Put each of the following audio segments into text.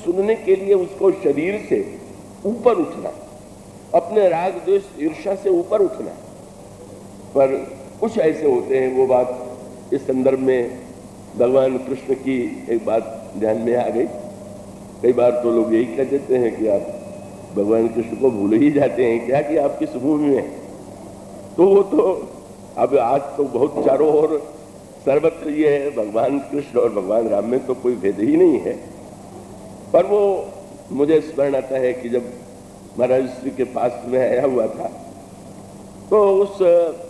सुनने के लिए उसको शरीर से ऊपर उठना, अपने राग द्वेष ईर्ष्या से ऊपर उठना। पर कुछ ऐसे होते हैं, वो बात इस संदर्भ में भगवान कृष्ण की एक बात ध्यान में आ गई। कई बार तो लोग यही कह देते हैं कि आप भगवान कृष्ण को भूल ही जाते हैं क्या कि आप किस भूमि में हैं। तो वो तो अब आज तो बहुत चारों ओर सर्वत्र ये है, भगवान कृष्ण और भगवान राम में तो कोई भेद ही नहीं है। पर वो मुझे स्मरण आता है कि जब महाराज श्री के पास में आया हुआ था, तो उस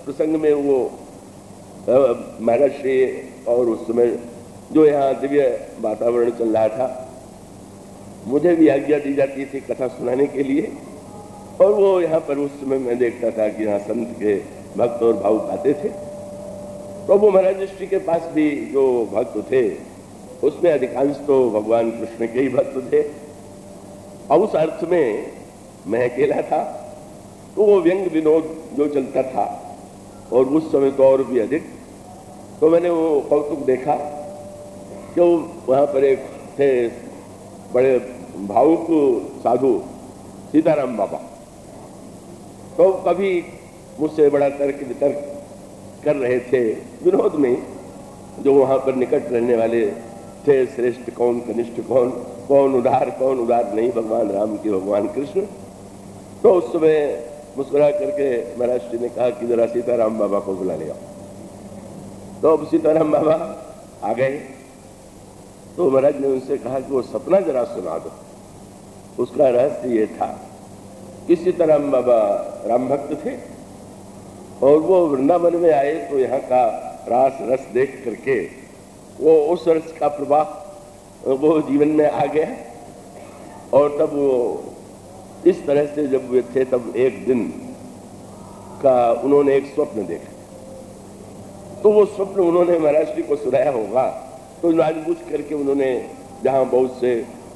प्रसंग में वो महाराज श्री और उस समय जो यहाँ दिव्य वातावरण चल रहा था, मुझे भी आज्ञा दी जाती थी कथा सुनाने के लिए। और वो यहाँ पर उस समय मैं देखता था कि यहाँ संत के भक्त और भावुक आते थे। तो वो महाराज श्री के पास भी जो भक्त थे, उसमें अधिकांश तो भगवान कृष्ण के ही भक्त थे। और उस अर्थ में मैं अकेला था, तो वो व्यंग विनोद जो चलता था, और उस समय तो और भी अधिक, तो मैंने वो कौतुक देखा कि वहाँ पर एक थे बड़े भावुक साधु सीताराम बाबा। तो कभी मुझसे बड़ा तर्क वितर्क कर रहे थे विनोद में, जो वहाँ पर निकट रहने वाले थे, श्रेष्ठ कौन, कनिष्ठ कौन, कौन उदार नहीं, भगवान राम की भगवान कृष्ण। तो उस समय मुस्कुरा करके महाराज जी ने कहा कि जरा सीताराम बाबा को बुला ले आओ। तो अब सीताराम बाबा आ गए। तो महाराज ने उनसे कहा कि वो सपना जरा सुना दो। उसका रहस्य ये था कि सीताराम बाबा राम भक्त थे, और वो वृंदावन में आए तो यहाँ का रास रस देख करके वो उस रस का प्रवाह वो जीवन में आ गया। और तब वो इस तरह से जब वे थे, तब एक दिन का उन्होंने एक स्वप्न देखा। तो वो स्वप्न उन्होंने महाराज जी को सुनाया होगा, तो जानबूझ करके उन्होंने, जहाँ बहुत से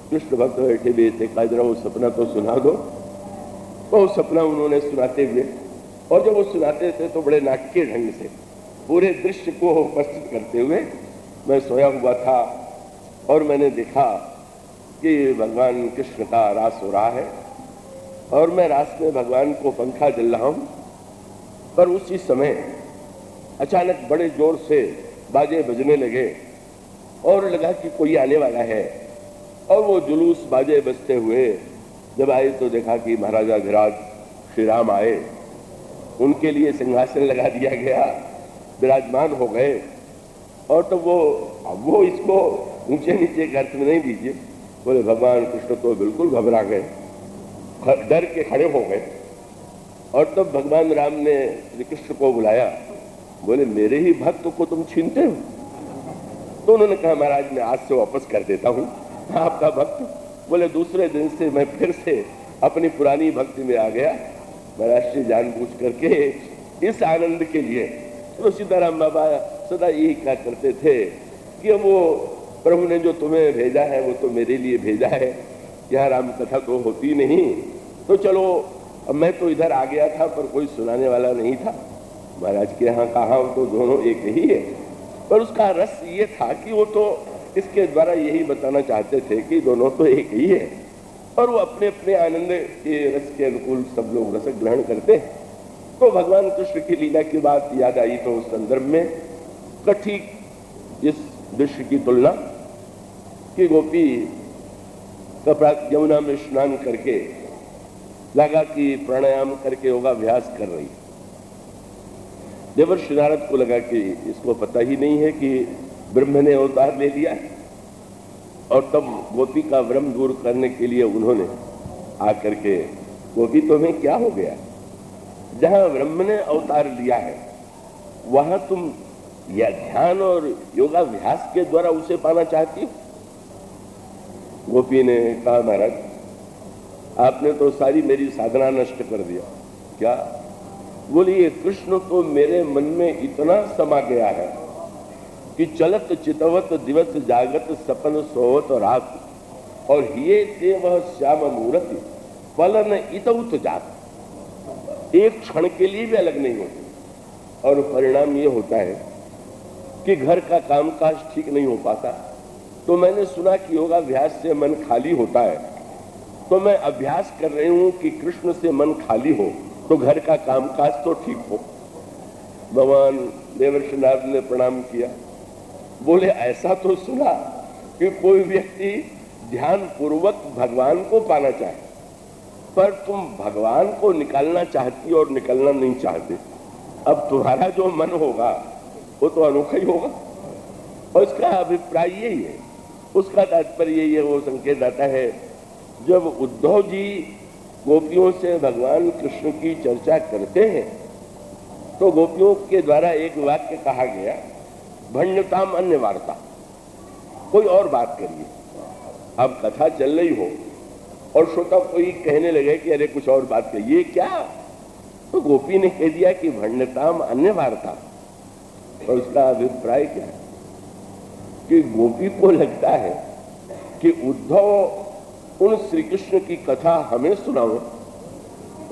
कृष्ण भक्त बैठे हुए थे, कहा जरा वो सपना तो सुना दो। तो वो सपना उन्होंने सुनाते हुए, और जब वो सुनाते थे तो बड़े नाटकीय ढंग से पूरे दृश्य को उपस्थित करते हुए, मैं सोया हुआ था और मैंने देखा कि भगवान कृष्ण का रास हो रहा है, और मैं रास में भगवान को पंखा जल रहा हूँ। पर उसी समय अचानक बड़े जोर से बाजे बजने लगे, और लगा कि कोई आने वाला है। और वो जुलूस बाजे बजते हुए जब आए तो देखा कि महाराजा धीराज श्री राम आए, उनके लिए सिंहासन लगा दिया गया, विराजमान हो गए। और तो वो इसको ऊंचे नीचे के अर्थ में नहीं दीजिए, बोले भगवान कृष्ण तो बिल्कुल घबरा गए, डर के खड़े हो गए। और तब भगवान राम ने श्री कृष्ण को बुलाया, बोले मेरे ही भक्त को तुम छीनते हो? तो उन्होंने कहा महाराज मैं आज से वापस कर देता हूँ आपका भक्त। बोले दूसरे दिन से मैं फिर से अपनी पुरानी भक्ति में आ गया। महाराज जी जानबूझ करके इस आनंद के लिए, तो सीताराम बाबा सदा यही कहा करते थे कि वो प्रभु ने जो तुम्हें भेजा है वो तो मेरे लिए भेजा है, यहाँ राम कथा तो होती नहीं, तो चलो अब मैं तो इधर आ गया था पर कोई सुनाने वाला नहीं था। महाराज के यहाँ कहा तो दोनों एक ही है, पर उसका रस ये था कि वो तो इसके द्वारा यही बताना चाहते थे कि दोनों तो एक ही है, और वो अपने अपने आनंद के रस के अनुकूल सब लोग रस ग्रहण करते हैं। तो भगवान कृष्ण की लीला की बात याद आई, तो उस संदर्भ में कठी इस दृश्य की तुलना कि गोपी कपड़ा यमुना में स्नान करके लगा कि प्राणायाम करके योगाभ्यास कर रही। देवर्षि नारद को लगा कि इसको पता ही नहीं है कि ब्रह्म ने अवतार ले लिया है, और तब गोपी का भ्रम दूर करने के लिए उन्होंने आकर के, गोपी तुम्हें क्या हो गया, जहां ब्रह्म ने अवतार लिया है वहां तुम या ध्यान और योगाभ्यास के द्वारा उसे पाना चाहती हो? गोपी ने कहा महाराज आपने तो सारी मेरी साधना नष्ट कर दिया। क्या? बोली ये कृष्ण तो मेरे मन में इतना समा गया है कि चलत चितवत दिवस जागत सपन सोवत रात, और ये ते वह श्याम मूर्ति फलन इतउत जात, एक क्षण के लिए भी अलग नहीं होती। और परिणाम ये होता है कि घर का कामकाज ठीक नहीं हो पाता, तो मैंने सुना कि योगाभ्यास से मन खाली होता है, तो मैं अभ्यास कर रही हूं कि कृष्ण से मन खाली हो तो घर का कामकाज तो ठीक हो। भगवान देवर्षि नारद ने प्रणाम किया, बोले ऐसा तो सुना कि कोई व्यक्ति ध्यान पूर्वक भगवान को पाना चाहे, पर तुम भगवान को निकालना चाहती और निकलना नहीं चाहते। अब तुम्हारा जो मन होगा वो तो अनोखा ही होगा। और इसका अभिप्राय यही है, उसका तात्पर्य ये वो संकेत आता है, जब उद्धव जी गोपियों से भगवान कृष्ण की चर्चा करते हैं तो गोपियों के द्वारा एक वाक्य कहा गया, भण्यताम अन्य वार्ता, कोई और बात करिए। अब कथा चल रही हो और श्रोता कोई कहने लगे कि अरे कुछ और बात करिए, ये क्या? तो गोपी ने कह दिया कि भण्यताम अन्य वार्ता। और उसका अभिप्राय क्या है कि गोपी को लगता है कि उद्धव उन श्री कृष्ण की कथा हमें सुनाओ,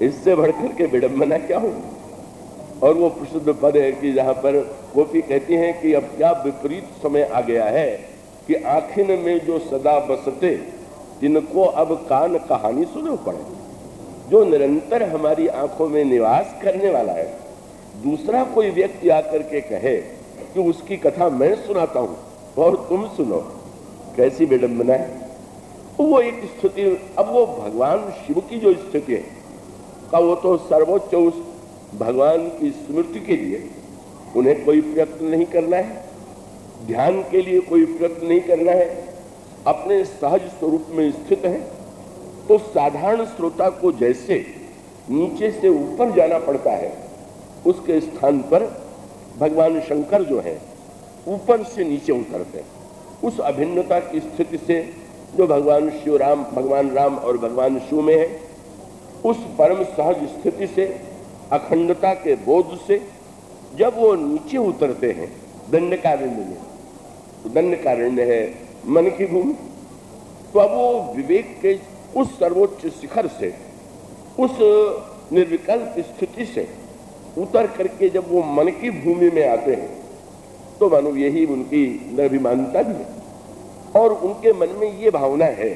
इससे बढ़कर के विडंबना क्या हो। और वो प्रसिद्ध पद है कि जहां पर गोपी कहती हैं कि अब क्या विपरीत समय आ गया है कि आखिर में जो सदा बसते जिनको अब कान कहानी सुने पड़े। जो निरंतर हमारी आंखों में निवास करने वाला है, दूसरा कोई व्यक्ति आकर के कहे कि उसकी कथा मैं सुनाता हूं और तुम सुनो, कैसी विडंबना है। वो एक स्थिति, अब वो भगवान शिव की जो स्थिति है का वो तो सर्वोच्च, उस भगवान की स्मृति के लिए उन्हें कोई प्रयत्न नहीं करना है, ध्यान के लिए कोई प्रयत्न नहीं करना है, अपने सहज स्वरूप में स्थित है। तो साधारण श्रोता को जैसे नीचे से ऊपर जाना पड़ता है, उसके स्थान पर भगवान शंकर जो है ऊपर से नीचे उतरते हैं। उस अभिन्नता की स्थिति से जो भगवान शिव राम, भगवान राम और भगवान शिव में है, उस परम सहज स्थिति से, अखंडता के बोध से जब वो नीचे उतरते हैं दंडकारण्य में, तो दंडकारण्य है मन की भूमि, तो अब वो विवेक के उस सर्वोच्च शिखर से, उस निर्विकल्प स्थिति से उतर करके जब वो मन की भूमि में आते हैं, तो मानो यही उनकी निर्भिमानता भी है। और उनके मन में ये भावना है,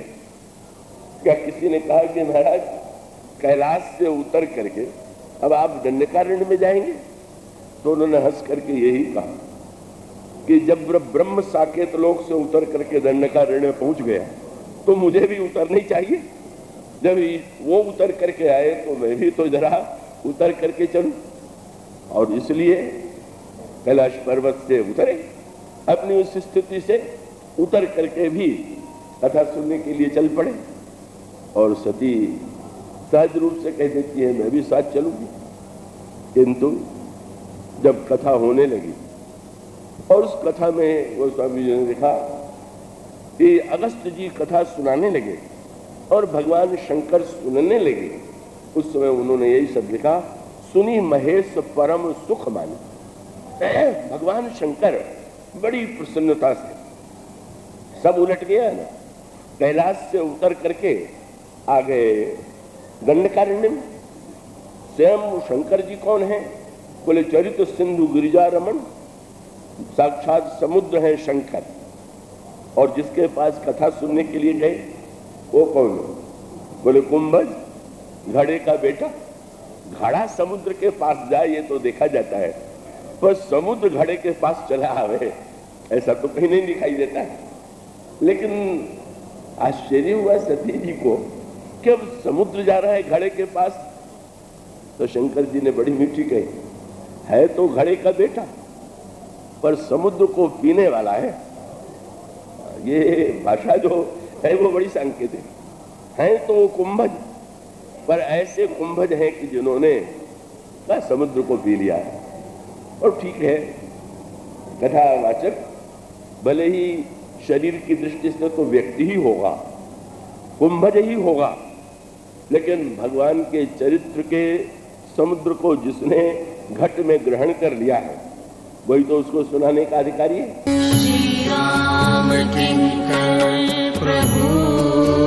क्या किसी ने कहा कि महाराज कैलाश से उतर करके अब आप दंडकारण्य में जाएंगे? तो उन्होंने हंस करके यही कहा कि जब ब्रह्म साकेत लोक से उतर करके दंडकारण्य में पहुंच गया तो मुझे भी उतरना ही चाहिए। जब वो उतर करके आए तो मैं भी तो जरा उतर करके चलूं। और इसलिए कैलाश पर्वत से उतरे, अपनी उस स्थिति से उतर करके भी कथा सुनने के लिए चल पड़े। और सती सहज रूप से कह देती है मैं भी साथ चलूंगी। किंतु जब कथा होने लगी और उस कथा में गोस्वामी जी ने लिखा कि अगस्त जी कथा सुनाने लगे और भगवान शंकर सुनने लगे, उस समय उन्होंने यही सब लिखा, सुनी महेश परम सुख मानी। भगवान शंकर बड़ी प्रसन्नता से, सब उलट गया ना, कैलाश से उतर करके आ गए दंडकारण्य में। स्वयं शंकर जी कौन है? बोले चरित सिंधु गिरिजा रमन, साक्षात समुद्र है शंकर। और जिसके पास कथा सुनने के लिए गए वो कौन है? बोले कुंभज, घड़े का बेटा। घड़ा समुद्र के पास जाए ये तो देखा जाता है, पर समुद्र घड़े के पास चला आवे ऐसा तो कहीं नहीं दिखाई देता है। लेकिन आश्चर्य हुआ सती जी को कि अब समुद्र जा रहा है घड़े के पास। तो शंकर जी ने बड़ी मीठी कही, है तो घड़े का बेटा पर समुद्र को पीने वाला है। ये भाषा जो है वो बड़ी सांकेतिक है। तो वो कुंभज, पर ऐसे कुंभज हैं कि जिन्होंने समुद्र को पी लिया है। और ठीक है, कथावाचक भले ही शरीर की दृष्टि से तो व्यक्ति ही होगा, कुंभज ही होगा, लेकिन भगवान के चरित्र के समुद्र को जिसने घट में ग्रहण कर लिया है वही तो उसको सुनाने का अधिकारी है। श्री राम किंकर प्रभु